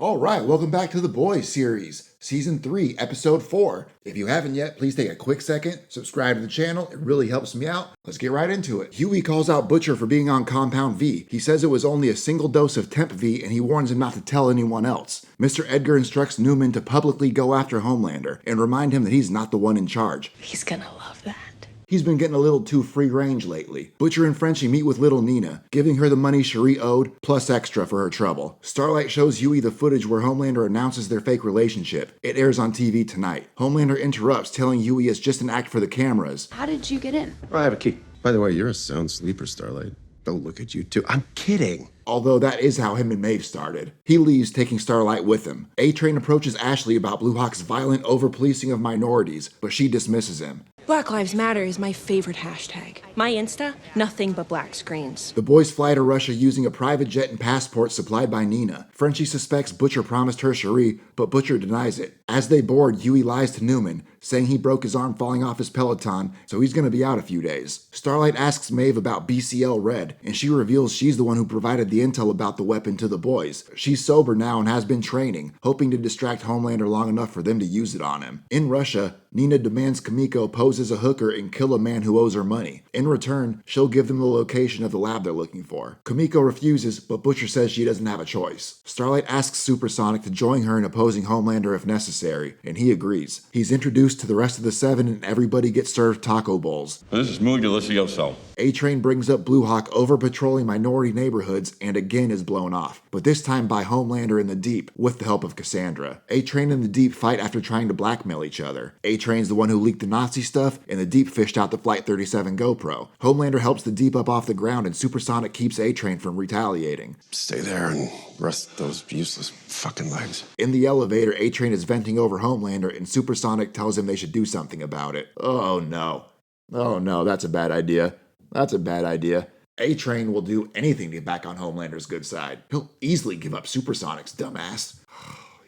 Alright, welcome back to the Boys series, Season 3, Episode 4. If you haven't yet, please take a quick second, subscribe to the channel, it really helps me out. Let's get right into it. Huey calls out Butcher for being on Compound V. He says it was only a single dose of Temp V and he warns him not to tell anyone else. Mr. Edgar instructs Newman to publicly go after Homelander and remind him that he's not the one in charge. He's gonna love that. He's been getting a little too free range lately. Butcher and Frenchie meet with little Nina, giving her the money Cherie owed, plus extra for her trouble. Starlight shows Huey the footage where Homelander announces their fake relationship. It airs on TV tonight. Homelander interrupts, telling Huey it's just an act for the cameras. How did you get in? I have a key. By the way, you're a sound sleeper, Starlight. Don't look at you too. I'm kidding. Although that is how him and Maeve started. He leaves, taking Starlight with him. A-Train approaches Ashley about Blue Hawk's violent over-policing of minorities, but she dismisses him. Black Lives Matter is my favorite hashtag. My Insta, nothing but black screens. The boys fly to Russia using a private jet and passport supplied by Nina. Frenchie suspects Butcher promised her Cherie, but Butcher denies it. As they board, Huey lies to Newman, saying he broke his arm falling off his Peloton, so he's gonna be out a few days. Starlight asks Maeve about BCL Red, and she reveals she's the one who provided the intel about the weapon to the boys. She's sober now and has been training, hoping to distract Homelander long enough for them to use it on him. In Russia, Nina demands Kimiko pose as a hooker and kill a man who owes her money. In return, she'll give them the location of the lab they're looking for. Kimiko refuses, but Butcher says she doesn't have a choice. Starlight asks Supersonic to join her in opposing Homelander if necessary, and he agrees. He's introduced to the rest of the Seven and everybody gets served taco bowls. This is muy delicioso. A-Train brings up Blue Hawk over-patrolling minority neighborhoods and again is blown off, but this time by Homelander in the Deep with the help of Cassandra. A-Train and the Deep fight after trying to blackmail each other. A-Train's the one who leaked the Nazi stuff, and the Deep fished out the Flight 37 GoPro. Homelander helps the Deep up off the ground and Supersonic keeps A-Train from retaliating. Stay there and rest those useless fucking legs. In the elevator, A-Train is venting over Homelander and Supersonic tells him they should do something about it. Oh no. Oh no, that's a bad idea. That's a bad idea. A-Train will do anything to get back on Homelander's good side. He'll easily give up Supersonic's dumbass.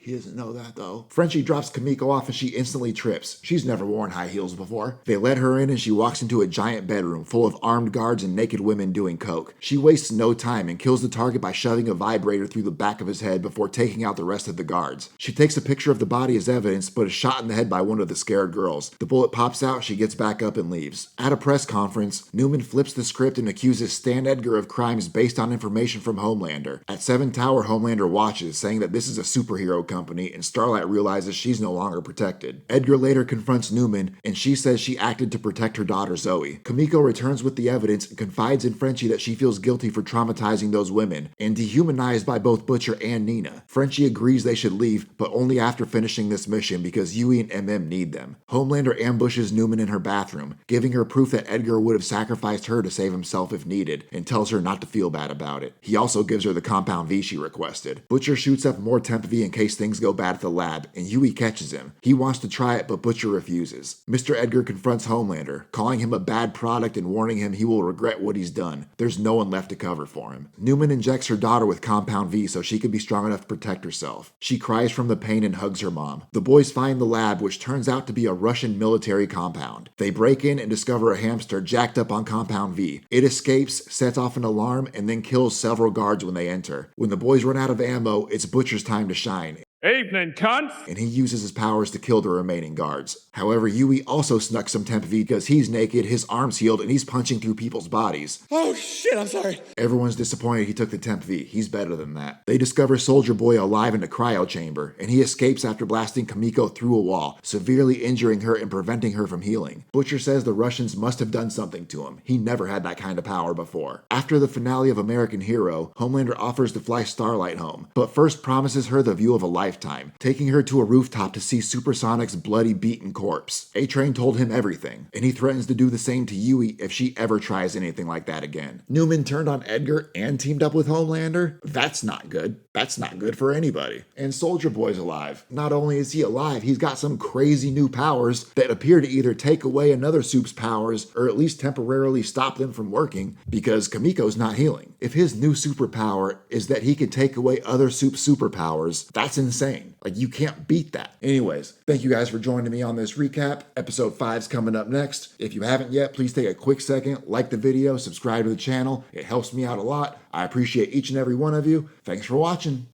He doesn't know that, though. Frenchie drops Kimiko off and she instantly trips. She's never worn high heels before. They let her in and she walks into a giant bedroom full of armed guards and naked women doing coke. She wastes no time and kills the target by shoving a vibrator through the back of his head before taking out the rest of the guards. She takes a picture of the body as evidence, but is shot in the head by one of the scared girls. The bullet pops out, she gets back up and leaves. At a press conference, Newman flips the script and accuses Stan Edgar of crimes based on information from Homelander. At Seven Tower, Homelander watches, saying that this is a superhero company, and Starlight realizes she's no longer protected. Edgar later confronts Newman, and she says she acted to protect her daughter Zoe. Kimiko returns with the evidence and confides in Frenchie that she feels guilty for traumatizing those women, and dehumanized by both Butcher and Nina. Frenchie agrees they should leave, but only after finishing this mission because Huey and MM need them. Homelander ambushes Newman in her bathroom, giving her proof that Edgar would have sacrificed her to save himself if needed, and tells her not to feel bad about it. He also gives her the Compound V she requested. Butcher shoots up more Temp V in case things go bad at the lab, and Huey catches him. He wants to try it, but Butcher refuses. Mr. Edgar confronts Homelander, calling him a bad product and warning him he will regret what he's done. There's no one left to cover for him. Newman injects her daughter with Compound V so she can be strong enough to protect herself. She cries from the pain and hugs her mom. The boys find the lab, which turns out to be a Russian military compound. They break in and discover a hamster jacked up on Compound V. It escapes, sets off an alarm, and then kills several guards when they enter. When the boys run out of ammo, it's Butcher's time to shine. Evening, cunt! And he uses his powers to kill the remaining guards. However, Huey also snuck some Temp V because he's naked, his arm's healed, and he's punching through people's bodies. Oh shit, I'm sorry. Everyone's disappointed he took the Temp V. He's better than that. They discover Soldier Boy alive in a cryo chamber, and he escapes after blasting Kimiko through a wall, severely injuring her and preventing her from healing. Butcher says the Russians must have done something to him. He never had that kind of power before. After the finale of American Hero, Homelander offers to fly Starlight home, but first promises her the view of a lifetime, taking her to a rooftop to see Supersonic's bloody beaten corpse. A-Train told him everything, and he threatens to do the same to Huey if she ever tries anything like that again. Newman turned on Edgar and teamed up with Homelander? That's not good. That's not good for anybody. And Soldier Boy's alive. Not only is he alive, he's got some crazy new powers that appear to either take away another soup's powers or at least temporarily stop them from working because Kimiko's not healing. If his new superpower is that he can take away other soup's superpowers, that's insane. Like, you can't beat that. Anyways, thank you guys for joining me on this recap. Episode 5's coming up next. If you haven't yet, please take a quick second, like the video, subscribe to the channel. It helps me out a lot. I appreciate each and every one of you. Thanks for watching.